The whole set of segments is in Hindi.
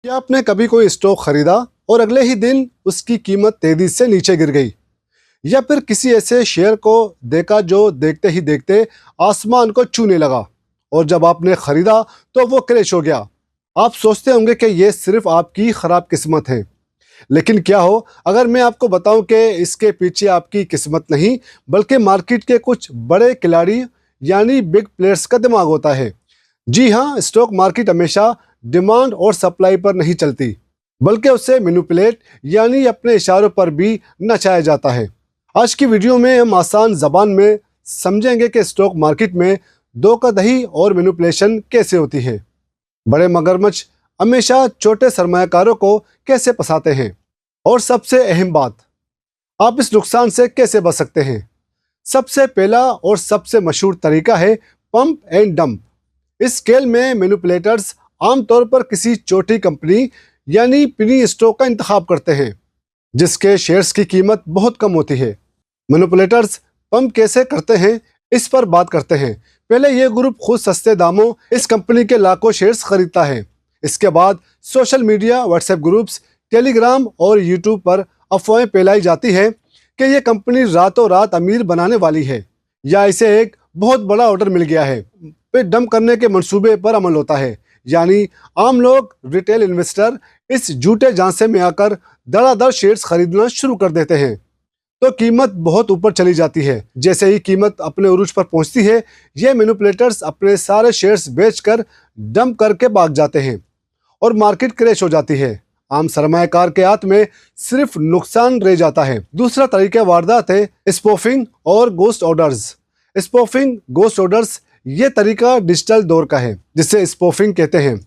क्या आपने कभी कोई स्टॉक खरीदा और अगले ही दिन उसकी कीमत तेजी से नीचे गिर गई, या फिर किसी ऐसे शेयर को देखा जो देखते ही देखते आसमान को छूने लगा और जब आपने खरीदा तो वो क्रैश हो गया। आप सोचते होंगे कि ये सिर्फ आपकी खराब किस्मत है, लेकिन क्या हो अगर मैं आपको बताऊं कि इसके पीछे आपकी किस्मत नहीं बल्कि मार्केट के कुछ बड़े खिलाड़ी यानी बिग प्लेयर्स का दिमाग होता है। जी हाँ, स्टॉक मार्केट हमेशा डिमांड और सप्लाई पर नहीं चलती, बल्कि उसे मैनिपुलेट यानी अपने इशारों पर भी नचाया जाता है। आज की वीडियो में हम आसान जबान में समझेंगे कि स्टॉक मार्केट में धोखाधड़ी और मैनिपुलेशन कैसे होती है, बड़े मगरमच्छ हमेशा छोटे सरमायाकारों को कैसे फंसाते हैं, और सबसे अहम बात, आप इस नुकसान से कैसे बच सकते हैं। सबसे पहला और सबसे मशहूर तरीका है पंप एंड डंप। इस स्केल में मैनिपुलेटर्स आमतौर पर किसी छोटी कंपनी यानी पिनी स्टॉक का इंतखाब करते हैं जिसके शेयर्स की कीमत बहुत कम होती है। मैनिपुलेटर्स पंप कैसे करते हैं, इस पर बात करते हैं। पहले यह ग्रुप खुद सस्ते दामों इस कंपनी के लाखों शेयर्स खरीदता है। इसके बाद social media, WhatsApp groups, Telegram और यूट्यूब पर अफवाहें फैलाई जाती है कि यह कंपनी रातों रात अमीर बनाने वाली है या इसे एक बहुत बड़ा ऑर्डर मिल गया है। फिर डंप करने के मंसूबे पर अमल होता है, यानी आम लोग, रिटेल इन्वेस्टर इस झूठे झांसे में आकर धड़ाधड़ शेयर्स खरीदना शुरू कर देते हैं तो कीमत बहुत ऊपर चली जाती है। जैसे ही कीमत अपने उरूज पर पहुंचती है, ये मैनिपुलेटर्स अपने सारे शेयर्स बेचकर डंप करके भाग जाते हैं और मार्केट क्रैश हो जाती है। आम सरमायाकार के हाथ में सिर्फ नुकसान रह जाता है। दूसरा तरीका वारदात है स्पूफिंग और ghost orders. Spoofing, ghost orders, ये तरीका डिजिटल दौर का है जिसे स्पूफिंग कहते हैं।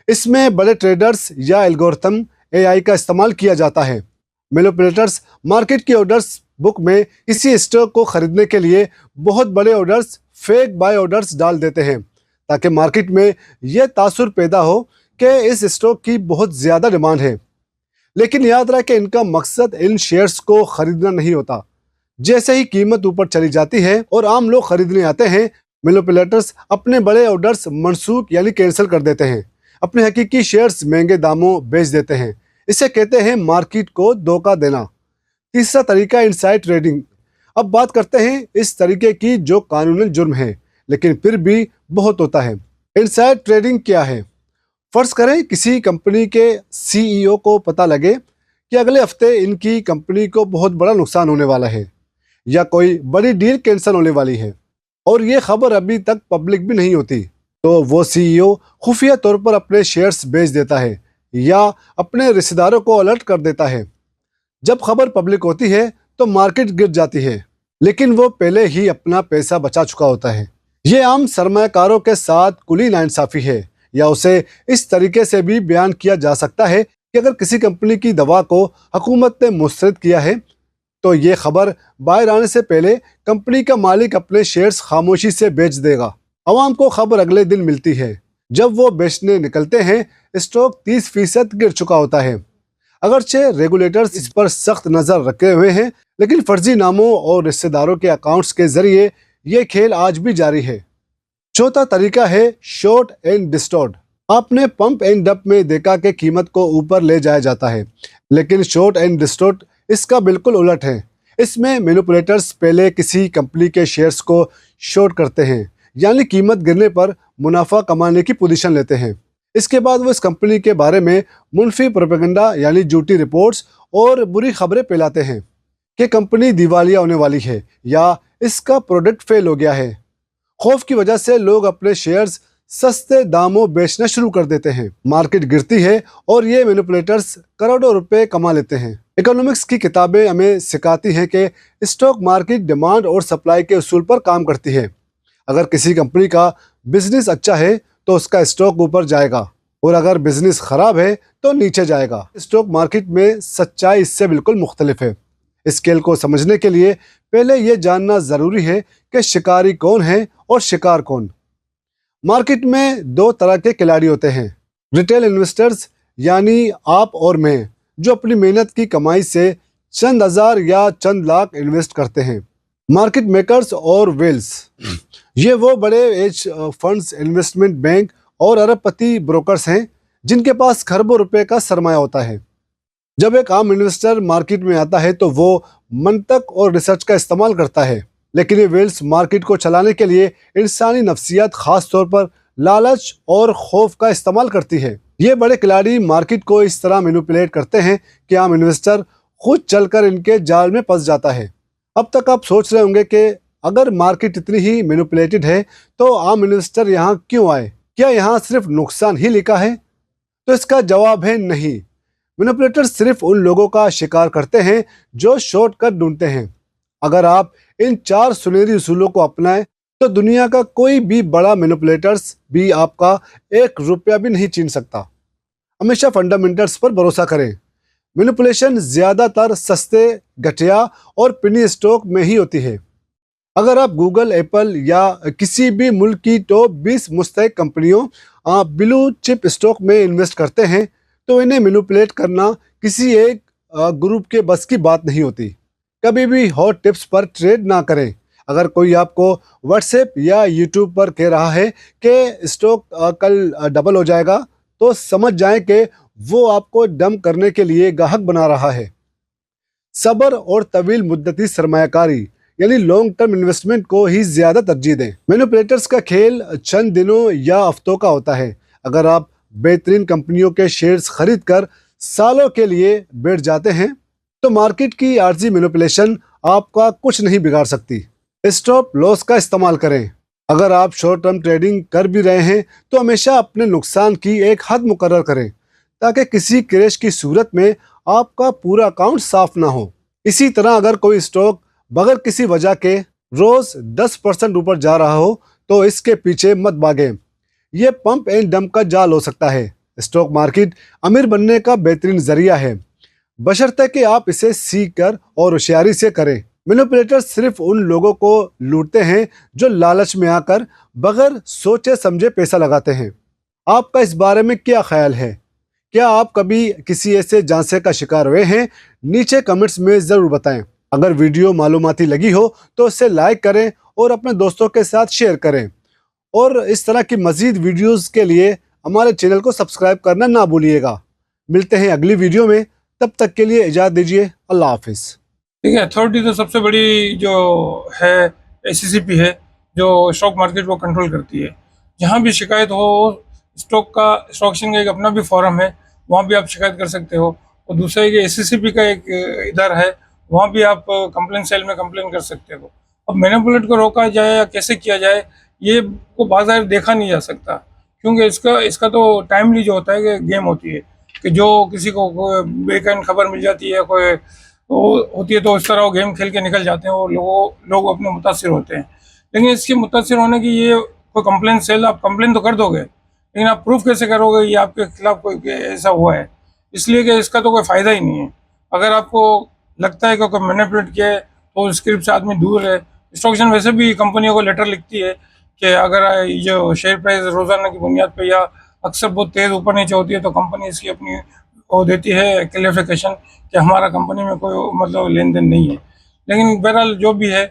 इसमें बड़े ट्रेडर्स या एल्गोरिथम एआई का इस्तेमाल किया जाता है। मैनिपुलेटर्स मार्केट की ऑर्डर्स बुक में किसी स्टॉक को खरीदने के लिए बहुत बड़े ऑर्डर्स, फेक बाय ऑर्डर्स डाल देते हैं ताकि मार्केट में यह तासुर पैदा हो कि इस स्टॉक की बहुत ज़्यादा डिमांड है। लेकिन याद रहे कि इनका मकसद इन शेयर्स को खरीदना नहीं होता। जैसे ही कीमत ऊपर चली जाती है और आम लोग खरीदने आते हैं, मैनिपुलेटर्स अपने बड़े ऑर्डर्स मनसूख यानी कैंसिल कर देते हैं, अपने हकीकी शेयर्स महंगे दामों बेच देते हैं। इसे कहते हैं मार्केट को धोखा देना। तीसरा तरीका इनसाइड ट्रेडिंग। अब बात करते हैं इस तरीके की जो कानूनन जुर्म है लेकिन फिर भी बहुत होता है। इनसाइड ट्रेडिंग क्या है? फर्ज करें किसी कंपनी के सीईओ को पता लगे कि अगले हफ्ते इनकी कंपनी को बहुत बड़ा नुकसान होने वाला है या कोई बड़ी डील कैंसिल होने वाली है और ये खबर अभी तक पब्लिक भी नहीं होती, तो वो सीईओ खुफिया तौर पर अपने शेयर्स बेच देता है या अपने रिश्तेदारों को अलर्ट कर देता है। जब खबर पब्लिक होती है तो मार्केट गिर जाती है, लेकिन वो पहले ही अपना पैसा बचा चुका होता है। ये आम सरमायाकारों के साथ खुली नाइंसाफी है, या उसे इस तरीके से भी बयान किया जा सकता है कि अगर किसी कंपनी की दवा को हुकूमत ने मुस्तरद किया है तो ये खबर बाहर आने से पहले कंपनी का मालिक अपने शेयर्स खामोशी से बेच देगा। आवाम को खबर अगले दिन मिलती है। जब वो बेचने निकलते हैं, स्टॉक 30% गिर चुका होता है। अगरचे रेगुलेटर्स इस पर सख्त नज़र रखे हुए हैं, लेकिन फर्जी नामों और रिश्तेदारों के अकाउंट्स के जरिए ये खेल आज भी जारी है। चौथा तरीका है शॉर्ट एंड डिस्टॉर्ट। आपने पंप एंड डंप में देखा कि कीमत को ऊपर ले जाया जाता है, लेकिन शॉर्ट एंड डिस्टॉर्ट इसका बिल्कुल उलट है। इसमें मैनिपुलेटर्स पहले किसी कंपनी के शेयर्स को शॉर्ट करते हैं, यानी कीमत गिरने पर मुनाफा कमाने की पोजीशन लेते हैं। इसके बाद वो इस कंपनी के बारे में मुनफी प्रोपेगेंडा यानी झूठी रिपोर्ट्स और बुरी खबरें फैलाते हैं कि कंपनी दिवालिया होने वाली है या इसका प्रोडक्ट फेल हो गया है। खौफ की वजह से लोग अपने शेयर्स सस्ते दामों बेचना शुरू कर देते हैं। मार्केट गिरती है और ये मैनिपुलेटर्स करोड़ों रुपए कमा लेते हैं। इकोनॉमिक्स की किताबें हमें सिखाती हैं कि स्टॉक मार्केट डिमांड और सप्लाई के उसूल पर काम करती है। अगर किसी कंपनी का बिजनेस अच्छा है तो उसका स्टॉक ऊपर जाएगा, और अगर बिजनेस खराब है तो नीचे जाएगा। स्टॉक मार्केट में सच्चाई इससे बिल्कुल मुख्तलिफ है। इस खेल को समझने के लिए पहले ये जानना ज़रूरी है कि शिकारी कौन है और शिकार कौन। मार्केट में दो तरह के खिलाड़ी होते हैं। रिटेल इन्वेस्टर्स यानी आप और मैं, जो अपनी मेहनत की कमाई से चंद हज़ार या चंद लाख इन्वेस्ट करते हैं। मार्केट मेकर्स और वेल्स, ये वो बड़े एज फंड्स, इन्वेस्टमेंट बैंक और अरबपति ब्रोकर्स हैं जिनके पास खरबों रुपए का सरमाया होता है। जब एक आम इन्वेस्टर मार्केट में आता है तो वो मंतक और रिसर्च का इस्तेमाल करता है, लेकिन ये वेल्स मार्केट को चलाने के लिए इंसानी नफ्सियात, खास तौर पर लालच और खौफ का इस्तेमाल करती है। ये बड़े खिलाड़ी मार्केट को इस तरह मैनिपुलेट करते हैं कि आम इन्वेस्टर खुद चलकर इनके जाल में फंस जाता है। अब तक आप सोच रहे होंगे कि अगर मार्केट इतनी ही मैनिपुलेटेड है तो आम इन्वेस्टर यहाँ क्यों आए? क्या यहाँ सिर्फ नुकसान ही लिखा है? तो इसका जवाब है नहीं। मैनिपुलेटर सिर्फ उन लोगों का शिकार करते हैं जो शॉर्टकट ढूंढते हैं। अगर आप इन 4 सुनहरी उसूलों को अपनाएं तो दुनिया का कोई भी बड़ा मैनिपुलेटर्स भी आपका 1 रुपया भी नहीं छीन सकता। हमेशा फंडामेंटल्स पर भरोसा करें। मैनिपुलेशन ज्यादातर सस्ते, घटिया और पेनी स्टॉक में ही होती है। अगर आप गूगल, एप्पल या किसी भी मुल्क की टॉप 20 मुस्तहक कंपनियों, ब्लू चिप स्टॉक में इन्वेस्ट करते हैं तो इन्हें मैनिपुलेट करना किसी एक ग्रुप के बस की बात नहीं होती। कभी भी हॉट टिप्स पर ट्रेड ना करें। अगर कोई आपको व्हाट्सएप या यूट्यूब पर कह रहा है कि स्टॉक कल डबल हो जाएगा, तो समझ जाएं कि वो आपको डम करने के लिए गाहक बना रहा है। सब्र और तवील मुद्दती सरमायाकारी यानी लॉन्ग टर्म इन्वेस्टमेंट को ही ज्यादा तरजीह दें। मैनिपुलेटर्स का खेल चंद दिनों या हफ्तों का होता है। अगर आप बेहतरीन कंपनियों के शेयर्स खरीद कर सालों के लिए बैठ जाते हैं तो मार्केट की आर्जी मैनिपुलेशन आपका कुछ नहीं बिगाड़ सकती। स्टॉप लॉस का इस्तेमाल करें। अगर आप शॉर्ट टर्म ट्रेडिंग कर भी रहे हैं तो हमेशा अपने नुकसान की एक हद मुकर्रर करें ताकि किसी क्रैश की सूरत में आपका पूरा अकाउंट साफ ना हो। इसी तरह अगर कोई स्टॉक बगैर किसी वजह के रोज 10% ऊपर जा रहा हो तो इसके पीछे मत भागें। यह पंप एंड डंप का जाल हो सकता है। स्टॉक मार्केट अमीर बनने का बेहतरीन जरिया है, बशर्ते कि आप इसे सीख कर और होशियारी से करें। मैनिपुलेटर सिर्फ उन लोगों को लूटते हैं जो लालच में आकर बगैर सोचे समझे पैसा लगाते हैं। आपका इस बारे में क्या ख्याल है? क्या आप कभी किसी ऐसे झांसे का शिकार हुए हैं? नीचे कमेंट्स में ज़रूर बताएं। अगर वीडियो मालूमाती लगी हो तो इसे लाइक करें और अपने दोस्तों के साथ शेयर करें। और इस तरह की मज़ीद वीडियोस के लिए हमारे चैनल को सब्सक्राइब करना ना भूलिएगा। मिलते हैं अगली वीडियो में, तब तक के लिए इजाज़त दीजिए। अल्लाह हाफिज़। ठीक है। अथॉरिटी तो सबसे बड़ी जो है एससीसीपी है, जो स्टॉक मार्केट को कंट्रोल करती है। जहाँ भी शिकायत हो, स्टॉक एक्सचेंज का एक अपना भी फोरम है, वहाँ भी आप शिकायत कर सकते हो। और दूसरा ये एससीसीपी का एक इधर है, वहाँ भी आप कंप्लेंट सेल में कंप्लेन कर सकते हो। अब मैनिपुलेट को रोका जाए या कैसे किया जाए, ये को बाजार देखा नहीं जा सकता, क्योंकि इसका तो टाइमली जो होता है कि गेम होती है कि जो किसी को बेकान खबर मिल जाती है, कोई होती है, तो इस तरह वो गेम खेल के निकल जाते हैं और लोग अपने मुतासिर होते हैं। लेकिन इसके मुतासिर होने की ये कोई कंप्लेन सेल, आप कंप्लेन तो कर दोगे, लेकिन आप प्रूफ कैसे करोगे ये आपके खिलाफ कोई ऐसा हुआ है? इसलिए कि इसका तो कोई फ़ायदा ही नहीं है। अगर आपको लगता है कि कोई मैनिपुलेट किया है तो स्क्रिप्ट से आदमी दूर है। स्टॉक एक्सचेंज वैसे भी कंपनियों को लेटर लिखती है कि अगर जो शेयर प्राइस रोज़ाना की बुनियाद पर या अक्सर बहुत तेज़ ऊपर नीचे होती है तो कंपनी इसकी अपनी वो देती है क्लेरिफिकेशन कि हमारा कंपनी में कोई मतलब लेन देन नहीं है। लेकिन बहरहाल जो भी है,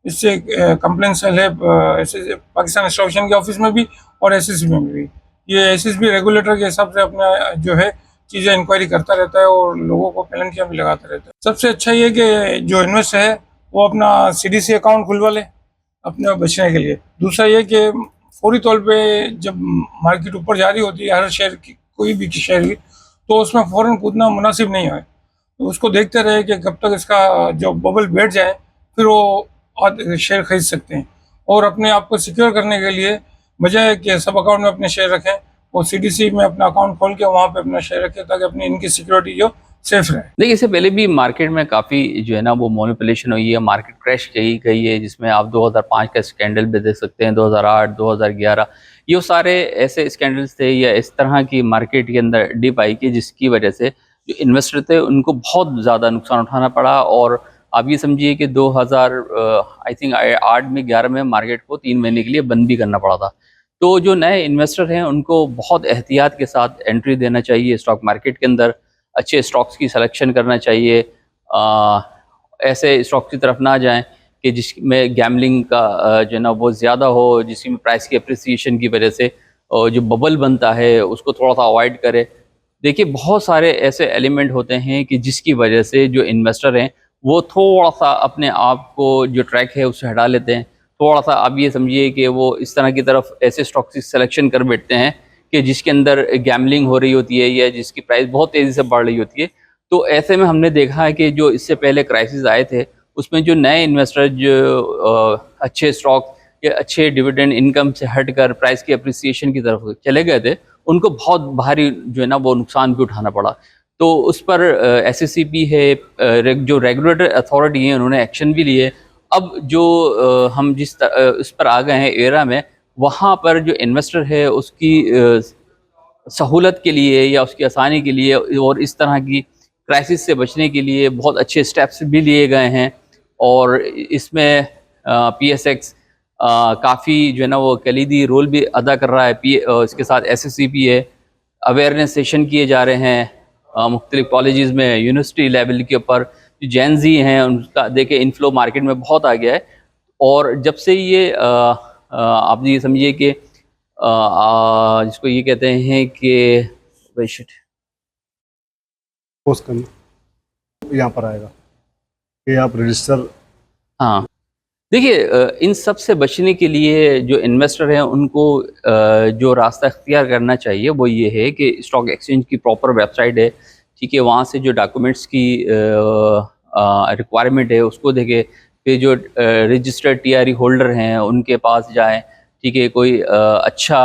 इससे कंप्लेंट सेल है पाकिस्तान स्टॉक एक्सचेंज के ऑफिस में भी और एसएसबी में भी। ये एसएसबी रेगुलेटर के हिसाब से अपना जो है चीज़ें इंक्वायरी करता रहता है और लोगों को पेनल्टियाँ भी लगाता रहता है। सबसे अच्छा ये कि जो इन्वेस्ट है वो अपना सीडीसी अकाउंट खुलवा ले अपने बचने के लिए। दूसरा ये कि फौरी तौर पे जब मार्केट ऊपर जा रही होती है हर शेयर की, कोई भी शेयर की, तो उसमें फ़ौरन कूदना मुनासिब नहीं है। तो उसको देखते रहे कि कब तक इसका जो बबल बैठ जाए, फिर वो शेयर खरीद सकते हैं। और अपने आप को सिक्योर करने के लिए बजाय कि सब अकाउंट में अपने शेयर रखें, वो सीडीसी में अपना अकाउंट खोल के वहाँ पे अपना शेयर रखें ताकि अपनी इनकी सिक्योरिटी जो सेफ रहे। देखिए, इससे पहले भी मार्केट में काफ़ी जो है ना वो मैनिपुलेशन हुई है, मार्केट क्रैश गई है, जिसमें आप 2005 का स्कैंडल भी देख सकते हैं, 2008, 2011, ये सारे ऐसे स्कैंडल्स थे या इस तरह की मार्केट के अंदर डिप आई कि जिसकी वजह से जो इन्वेस्टर थे उनको बहुत ज़्यादा नुकसान उठाना पड़ा। और आप ये समझिए कि 2000 आई थिंक 8 में 11 में मार्केट को 3 महीने के लिए बंद भी करना पड़ा था। तो जो नए इन्वेस्टर हैं उनको बहुत एहतियात के साथ एंट्री देना चाहिए स्टॉक मार्केट के अंदर, अच्छे स्टॉक्स की सिलेक्शन करना चाहिए। ऐसे स्टॉक्स की तरफ ना जाएं कि जिसमें गैम्बलिंग का जो है ना वो ज़्यादा हो, जिसमें प्राइस की अप्रिसिएशन की वजह से जो बबल बनता है उसको थोड़ा सा अवॉइड करें। देखिए बहुत सारे ऐसे एलिमेंट होते हैं कि जिसकी वजह से जो इन्वेस्टर हैं वो थोड़ा सा अपने आप को जो ट्रैक है उससे हटा लेते हैं। थोड़ा सा आप ये समझिए कि वो इस तरह की तरफ ऐसे स्टॉक की सिलेक्शन कर बैठते हैं कि जिसके अंदर गैम्बलिंग हो रही होती है या जिसकी प्राइस बहुत तेज़ी से बढ़ रही होती है। तो ऐसे में हमने देखा है कि जो इससे पहले क्राइसिस आए थे उसमें जो नए इन्वेस्टर जो अच्छे स्टॉक या अच्छे डिविडेंड इनकम से हटकर प्राइस की अप्रिसिएशन की तरफ चले गए थे, उनको बहुत भारी जो है ना वो नुकसान भी उठाना पड़ा। तो उस पर एसएससीपी है, जो रेगुलेटर अथॉरिटी है, उन्होंने एक्शन भी लिए। अब जो हम उस पर आ गए हैं एरा में, वहाँ पर जो इन्वेस्टर है उसकी सहूलत के लिए या उसकी आसानी के लिए और इस तरह की क्राइसिस से बचने के लिए बहुत अच्छे स्टेप्स भी लिए गए हैं। और इसमें पीएसएक्स काफ़ी जो है ना वो कलीदी रोल भी अदा कर रहा है। इसके साथ एसएससीपी है, अवेयरनेस सेशन किए जा रहे हैं मुख्तलिफ कॉलेजेस में, यूनिवर्सिटी लेवल के ऊपर। जो जैन जी हैं उनका देखिए इनफ्लो मार्केट में बहुत आ गया है। और जब से ये आप ये समझिए कि जिसको ये कहते हैं कि वही शिट पोस्ट करना यहाँ पर आएगा कि आप रजिस्टर। हाँ, देखिए इन सब से बचने के लिए जो इन्वेस्टर हैं उनको जो रास्ता इख्तियार करना चाहिए वो ये है कि स्टॉक एक्सचेंज की प्रॉपर वेबसाइट है, ठीक है, वहाँ से जो डॉक्यूमेंट्स की रिक्वायरमेंट है उसको देखें। फिर जो रजिस्टर्ड टीआरई होल्डर हैं उनके पास जाएं, ठीक है, कोई अच्छा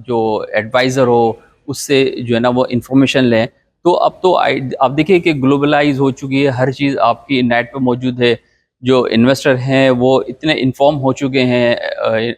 जो एडवाइज़र हो उससे जो है ना वो इन्फॉर्मेशन लें। तो अब तो आप देखिए कि ग्लोबलाइज हो चुकी है, हर चीज़ आपकी नेट पे मौजूद है। जो इन्वेस्टर हैं वो इतने इन्फॉर्म हो चुके हैं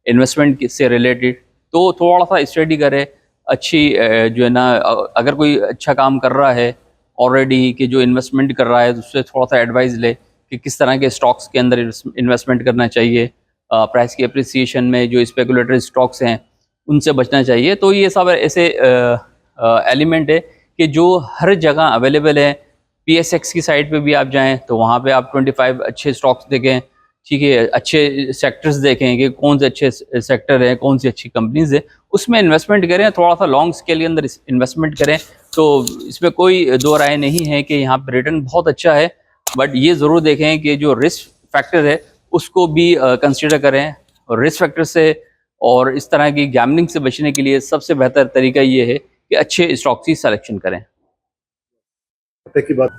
इन्वेस्टमेंट से रिलेटेड, तो थोड़ा सा स्टडी करें। अच्छी जो है ना अगर कोई अच्छा काम कर रहा है ऑलरेडी कि जो इन्वेस्टमेंट कर रहा है, तो उससे थोड़ा सा एडवाइस ले कि किस तरह के स्टॉक्स के अंदर इन्वेस्टमेंट करना चाहिए। प्राइस की अप्रिसिएशन में जो स्पेकुलेटरी स्टॉक्स हैं उनसे बचना चाहिए। तो ये सब ऐसे एलिमेंट है कि जो हर जगह अवेलेबल है। पीएसएक्स की साइट पे भी आप जाएं तो वहाँ पे आप 25 अच्छे स्टॉक्स देखें, ठीक है, अच्छे सेक्टर्स देखें कि कौन से अच्छे सेक्टर हैं, कौन सी अच्छी कंपनीज है, उसमें इन्वेस्टमेंट करें। थोड़ा सा लॉन्ग स्केल के अंदर इन्वेस्टमेंट करें। तो इसमें कोई दो राय नहीं है कि यहाँ पर रिटर्न बहुत अच्छा है, बट ये ज़रूर देखें कि जो रिस्क फैक्टर है उसको भी कंसिडर करें। और रिस्क फैक्टर से और इस तरह की गैम्बलिंग से बचने के लिए सबसे बेहतर तरीका ये है कि अच्छे स्टॉक्स की सिलेक्शन करें। की बात